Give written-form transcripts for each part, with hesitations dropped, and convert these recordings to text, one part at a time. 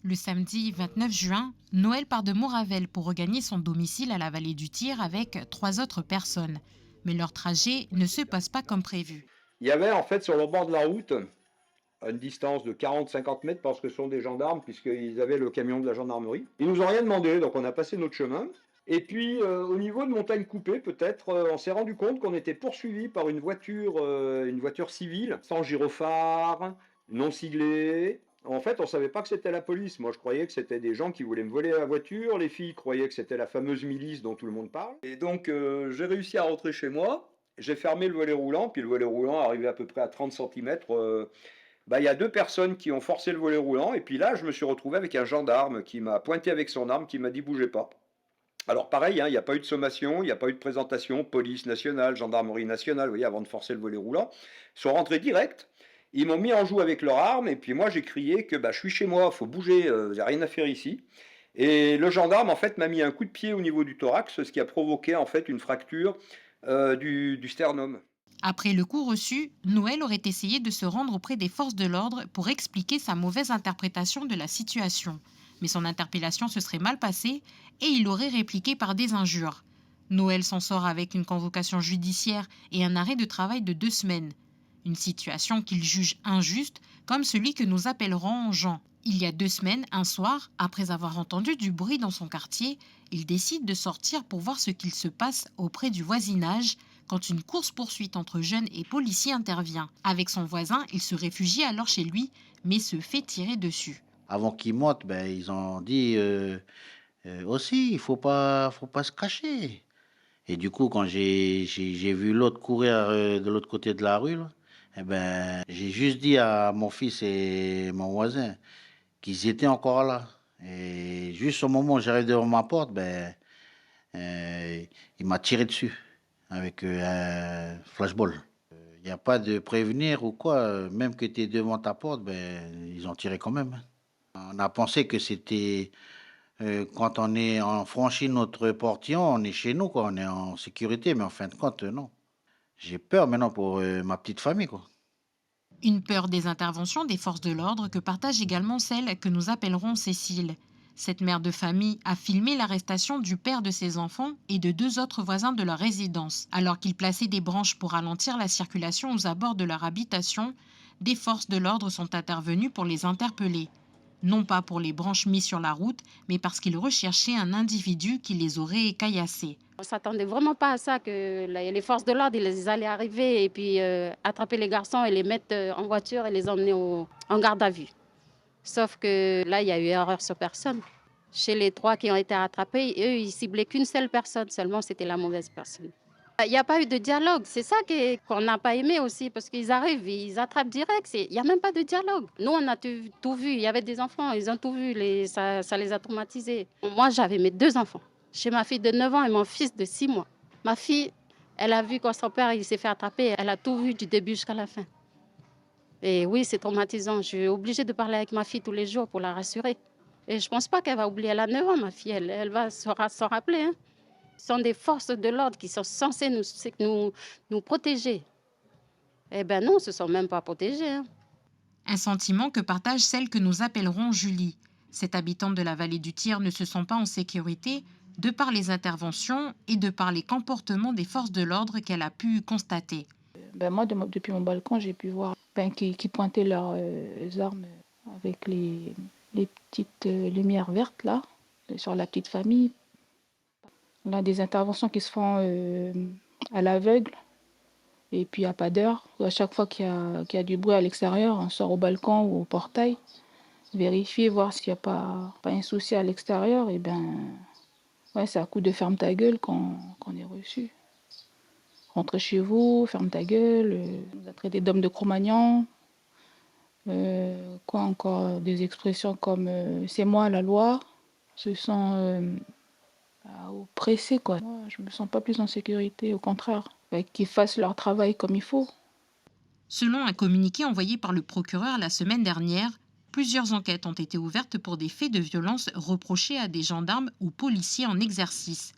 Le samedi 29 juin, Noël part de Moravel pour regagner son domicile à la vallée du Tir avec 3 autres personnes. Mais leur trajet ne se passe pas comme prévu. Il y avait en fait sur le bord de la route, à une distance de 40-50 mètres, parce que ce sont des gendarmes, puisqu'ils avaient le camion de la gendarmerie. Ils nous ont rien demandé, donc on a passé notre chemin. Et puis au niveau de Montagne Coupée, peut-être, on s'est rendu compte qu'on était poursuivi par une voiture civile, sans gyrophare, non siglée. En fait, on savait pas que c'était la police. Moi, je croyais que c'était des gens qui voulaient me voler la voiture. Les filles croyaient que c'était la fameuse milice dont tout le monde parle. Et donc, j'ai réussi à rentrer chez moi. J'ai fermé le volet roulant, puis le volet roulant arrivé à peu près à 30 centimètres. Il y a deux personnes qui ont forcé le volet roulant, et puis là, je me suis retrouvé avec un gendarme qui m'a pointé avec son arme, qui m'a dit bougez pas. Alors pareil, hein, il n'y a pas eu de sommation, il n'y a pas eu de présentation, police nationale, gendarmerie nationale, vous voyez, avant de forcer le volet roulant. Ils sont rentrés direct, ils m'ont mis en joue avec leur arme, et puis moi j'ai crié que je suis chez moi, faut bouger, vous n'avez rien à faire ici. Et le gendarme en fait m'a mis un coup de pied au niveau du thorax, ce qui a provoqué en fait une fracture du sternum. Après le coup reçu, Noël aurait essayé de se rendre auprès des forces de l'ordre pour expliquer sa mauvaise interprétation de la situation. Mais son interpellation se serait mal passée et il aurait répliqué par des injures. Noël s'en sort avec une convocation judiciaire et un arrêt de travail de 2 semaines. Une situation qu'il juge injuste, comme celui que nous appellerons Jean. Il y a 2 semaines, un soir, après avoir entendu du bruit dans son quartier, il décide de sortir pour voir ce qu'il se passe auprès du voisinage quand une course-poursuite entre jeunes et policiers intervient. Avec son voisin, il se réfugie alors chez lui, mais se fait tirer dessus. Avant qu'ils montent, ils ont dit aussi, il faut pas se cacher. Et du coup, quand j'ai vu l'autre courir de l'autre côté de la rue, là, j'ai juste dit à mon fils et mon voisin qu'ils étaient encore là. Et juste au moment où j'arrive devant ma porte, il m'a tiré dessus avec un flashball. Il n'y a pas de prévenir ou quoi, même que tu es devant ta porte, ils ont tiré quand même. On a pensé que c'était quand on franchit notre portillon, on est chez nous, quoi, on est en sécurité, mais en fin de compte, non. J'ai peur maintenant pour ma petite famille, quoi. Une peur des interventions des forces de l'ordre que partage également celle que nous appellerons Cécile. Cette mère de famille a filmé l'arrestation du père de ses enfants et de 2 autres voisins de leur résidence. Alors qu'ils plaçaient des branches pour ralentir la circulation aux abords de leur habitation, des forces de l'ordre sont intervenues pour les interpeller. Non pas pour les branches mises sur la route, mais parce qu'ils recherchaient un individu qui les aurait caillassés. On ne s'attendait vraiment pas à ça, que les forces de l'ordre ils allaient arriver et puis attraper les garçons et les mettre en voiture et les emmener en garde à vue. Sauf que là, il y a eu erreur sur personne. Chez les 3 qui ont été attrapés, eux, ils ciblaient qu'une seule personne, seulement c'était la mauvaise personne. Il n'y a pas eu de dialogue, c'est ça qu'on n'a pas aimé aussi, parce qu'ils arrivent, ils attrapent direct, il n'y a même pas de dialogue. Nous, on a tout vu, il y avait des enfants, ils ont tout vu, ça les a traumatisés. Moi, j'avais mes 2 enfants, chez ma fille de 9 ans et mon fils de 6 mois. Ma fille, elle a vu quand son père il s'est fait attraper, elle a tout vu du début jusqu'à la fin. Et oui, c'est traumatisant, je suis obligée de parler avec ma fille tous les jours pour la rassurer. Et je ne pense pas qu'elle va oublier, elle a 9 ans, ma fille, elle va s'en rappeler, hein. Ce sont des forces de l'ordre qui sont censées nous protéger. Eh bien non, ils ne se sont même pas protégés, hein. Un sentiment que partage celle que nous appellerons Julie. Cette habitante de la vallée du Tir ne se sent pas en sécurité de par les interventions et de par les comportements des forces de l'ordre qu'elle a pu constater. Moi, depuis mon balcon, j'ai pu voir qui pointaient leurs armes avec les petites lumières vertes là, sur la petite famille. On a des interventions qui se font à l'aveugle et puis à pas d'heure. À chaque fois qu'il y a du bruit à l'extérieur, on sort au balcon ou au portail, vérifier, voir s'il n'y a pas un souci à l'extérieur. Et ouais, c'est à coup de ferme ta gueule qu'on est reçu. Rentre chez vous, ferme ta gueule. On nous a traité d'hommes de Cro-Magnon. Quoi encore, des expressions comme c'est moi la loi. Ce sont oppressés, quoi. Moi, je me sens pas plus en sécurité, au contraire. Qu'ils fassent leur travail comme il faut. Selon un communiqué envoyé par le procureur la semaine dernière, plusieurs enquêtes ont été ouvertes pour des faits de violence reprochés à des gendarmes ou policiers en exercice.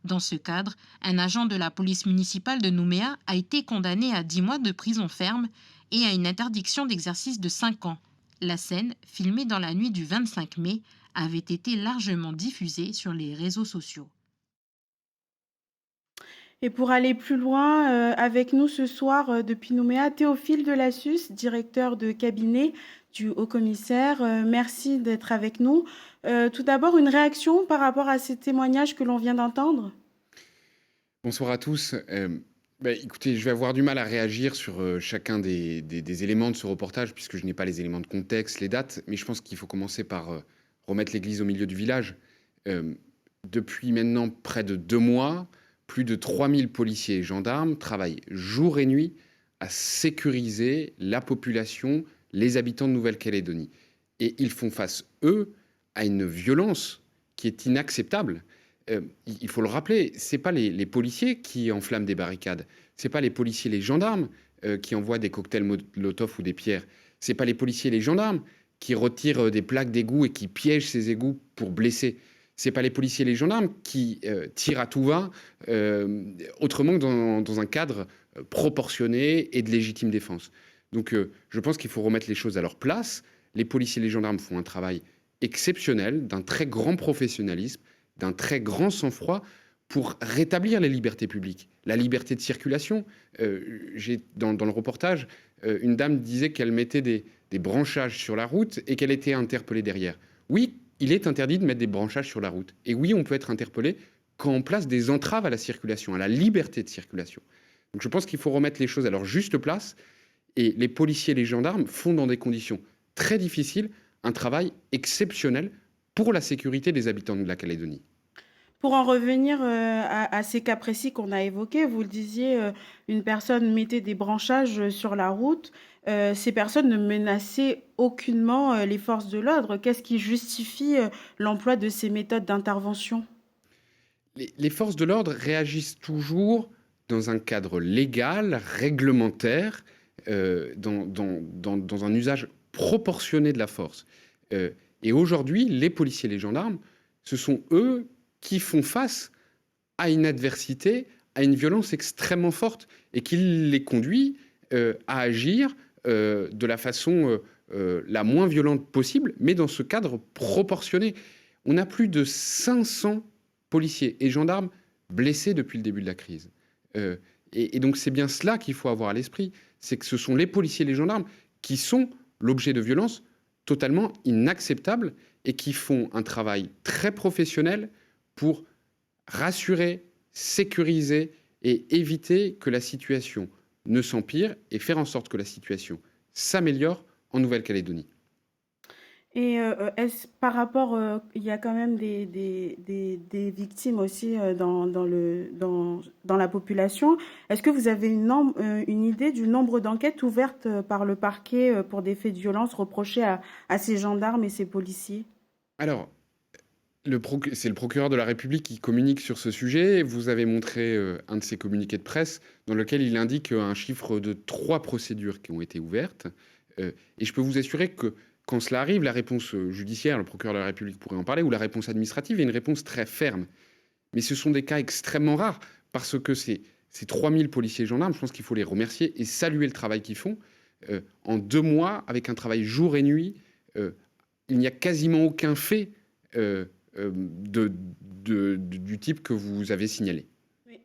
Dans ce cadre, un agent de la police municipale de Nouméa a été condamné à 10 mois de prison ferme et à une interdiction d'exercice de 5 ans. La scène, filmée dans la nuit du 25 mai, avait été largement diffusée sur les réseaux sociaux. Et pour aller plus loin, avec nous ce soir, depuis Nouméa, Théophile Delassus, directeur de cabinet du haut-commissaire. Merci d'être avec nous. Tout d'abord, une réaction par rapport à ces témoignages que l'on vient d'entendre? Bonsoir à tous. Écoutez, je vais avoir du mal à réagir sur chacun des éléments de ce reportage, puisque je n'ai pas les éléments de contexte, les dates, mais je pense qu'il faut commencer par remettre l'église au milieu du village. Depuis maintenant près de 2 mois, plus de 3000 policiers et gendarmes travaillent jour et nuit à sécuriser la population, les habitants de Nouvelle-Calédonie. Et ils font face, eux, à une violence qui est inacceptable. Il faut le rappeler, ce n'est pas les policiers qui enflamment des barricades, ce n'est pas les policiers, les gendarmes qui envoient des cocktails Molotov ou des pierres, ce n'est pas les policiers, les gendarmes qui retirent des plaques d'égout et qui piègent ces égouts pour blesser. Ce n'est pas les policiers et les gendarmes qui tirent à tout va, autrement que dans un cadre proportionné et de légitime défense. Donc je pense qu'il faut remettre les choses à leur place. Les policiers et les gendarmes font un travail exceptionnel, d'un très grand professionnalisme, d'un très grand sang-froid pour rétablir les libertés publiques, la liberté de circulation. Dans le reportage, une dame disait qu'elle mettait des branchages sur la route et qu'elle était interpellée derrière. Oui, il est interdit de mettre des branchages sur la route. Et oui, on peut être interpellé quand on place des entraves à la circulation, à la liberté de circulation. Donc je pense qu'il faut remettre les choses à leur juste place. Et les policiers et les gendarmes font dans des conditions très difficiles un travail exceptionnel pour la sécurité des habitants de la Calédonie. Pour en revenir à ces cas précis qu'on a évoqués, vous le disiez, une personne mettait des branchages sur la route. Ces personnes ne menaçaient aucunement les forces de l'ordre. Qu'est-ce qui justifie l'emploi de ces méthodes d'intervention? Les forces de l'ordre réagissent toujours dans un cadre légal, réglementaire, dans un usage proportionné de la force. Et aujourd'hui, les policiers et les gendarmes, ce sont eux qui font face à une adversité, à une violence extrêmement forte et qui les conduit à agir de la façon la moins violente possible, mais dans ce cadre proportionné. On a plus de 500 policiers et gendarmes blessés depuis le début de la crise. Et donc c'est bien cela qu'il faut avoir à l'esprit, c'est que ce sont les policiers et les gendarmes qui sont l'objet de violences totalement inacceptables et qui font un travail très professionnel pour rassurer, sécuriser et éviter que la situation ne s'empire et faire en sorte que la situation s'améliore en Nouvelle-Calédonie. Et par rapport, il y a quand même des victimes aussi dans la population. Est-ce que vous avez une idée du nombre d'enquêtes ouvertes par le parquet pour des faits de violence reprochés à ces gendarmes et ces policiers? Alors, c'est le procureur de la République qui communique sur ce sujet. Vous avez montré un de ses communiqués de presse dans lequel il indique un chiffre de 3 procédures qui ont été ouvertes. Et je peux vous assurer que quand cela arrive, la réponse judiciaire, le procureur de la République pourrait en parler, ou la réponse administrative est une réponse très ferme. Mais ce sont des cas extrêmement rares parce que ces 3000 policiers et gendarmes, je pense qu'il faut les remercier et saluer le travail qu'ils font. En 2 mois, avec un travail jour et nuit, il n'y a quasiment aucun fait du type que vous avez signalé.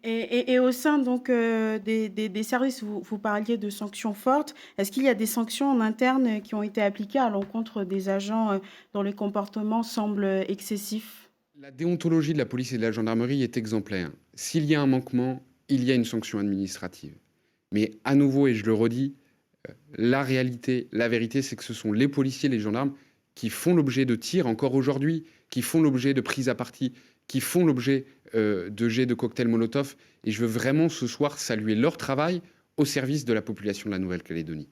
Et au sein donc des services, vous parliez de sanctions fortes. Est-ce qu'il y a des sanctions en interne qui ont été appliquées à l'encontre des agents dont le comportement semble excessif? La déontologie de la police et de la gendarmerie est exemplaire. S'il y a un manquement, il y a une sanction administrative. Mais à nouveau, et je le redis, la réalité, la vérité, c'est que ce sont les policiers, les gendarmes qui font l'objet de tirs encore aujourd'hui, qui font l'objet de prises à partie, qui font l'objet de jets de cocktails Molotov. Et je veux vraiment ce soir saluer leur travail au service de la population de la Nouvelle-Calédonie.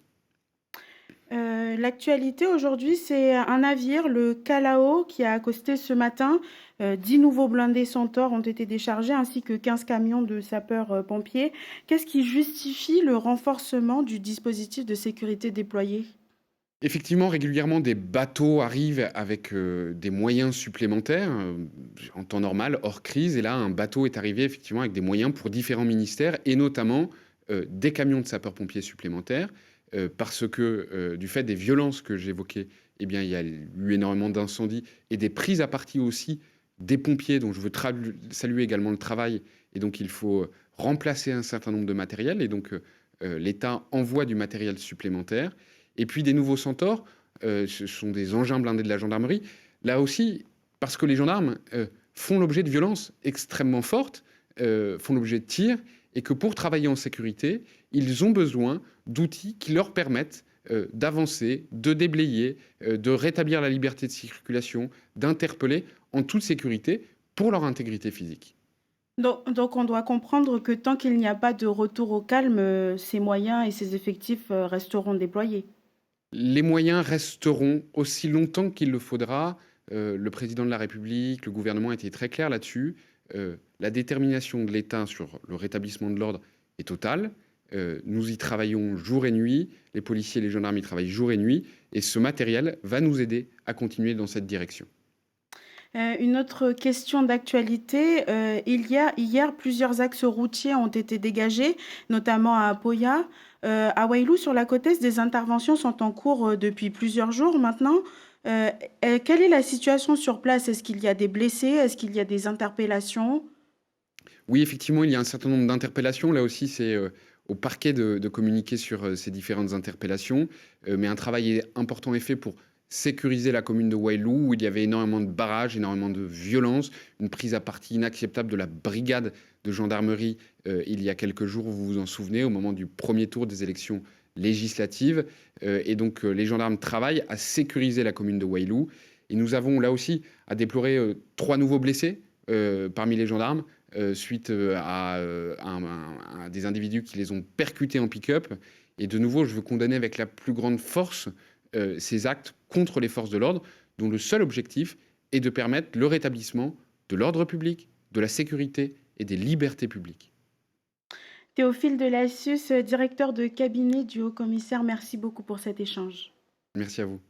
L'actualité aujourd'hui, c'est un navire, le Calao, qui a accosté ce matin. 10 nouveaux blindés Centaure ont été déchargés, ainsi que 15 camions de sapeurs-pompiers. Qu'est-ce qui justifie le renforcement du dispositif de sécurité déployé? Effectivement, régulièrement, des bateaux arrivent avec des moyens supplémentaires en temps normal, hors crise. Et là, un bateau est arrivé effectivement avec des moyens pour différents ministères et notamment des camions de sapeurs-pompiers supplémentaires parce que du fait des violences que j'évoquais, eh bien, il y a eu énormément d'incendies et des prises à partie aussi des pompiers, dont je veux saluer également le travail. Et donc, il faut remplacer un certain nombre de matériels. Et donc, l'État envoie du matériel supplémentaire. Et puis, des nouveaux Centaures, ce sont des engins blindés de la gendarmerie. Là aussi, parce que les gendarmes font l'objet de violences extrêmement fortes, font l'objet de tirs, et que pour travailler en sécurité, ils ont besoin d'outils qui leur permettent d'avancer, de déblayer, de rétablir la liberté de circulation, d'interpeller en toute sécurité pour leur intégrité physique. Donc, on doit comprendre que tant qu'il n'y a pas de retour au calme, ces moyens et ces effectifs resteront déployés. Les moyens resteront aussi longtemps qu'il le faudra. Le président de la République, le gouvernement a été très clair là-dessus. La détermination de l'État sur le rétablissement de l'ordre est totale. Nous y travaillons jour et nuit. Les policiers et les gendarmes y travaillent jour et nuit. Et ce matériel va nous aider à continuer dans cette direction. Une autre question d'actualité. Hier, plusieurs axes routiers ont été dégagés, notamment à Apoya. À Wailou, sur la côte est, des interventions sont en cours depuis plusieurs jours maintenant. Quelle est la situation sur place? Est-ce qu'il y a des blessés? Est-ce qu'il y a des interpellations? Oui, effectivement, il y a un certain nombre d'interpellations. Là aussi, c'est au parquet de communiquer sur ces différentes interpellations. Mais un travail important est fait pour sécuriser la commune de Wailou, où il y avait énormément de barrages, énormément de violence, une prise à partie inacceptable de la brigade de gendarmerie il y a quelques jours, vous vous en souvenez, au moment du premier tour des élections législatives. Et donc, les gendarmes travaillent à sécuriser la commune de Wailou. Et nous avons là aussi à déplorer 3 nouveaux blessés parmi les gendarmes, suite à des individus qui les ont percutés en pick-up. Et de nouveau, je veux condamner avec la plus grande force ces actes contre les forces de l'ordre, dont le seul objectif est de permettre le rétablissement de l'ordre public, de la sécurité et des libertés publiques. Théophile Delacius, directeur de cabinet du Haut-Commissaire, merci beaucoup pour cet échange. Merci à vous.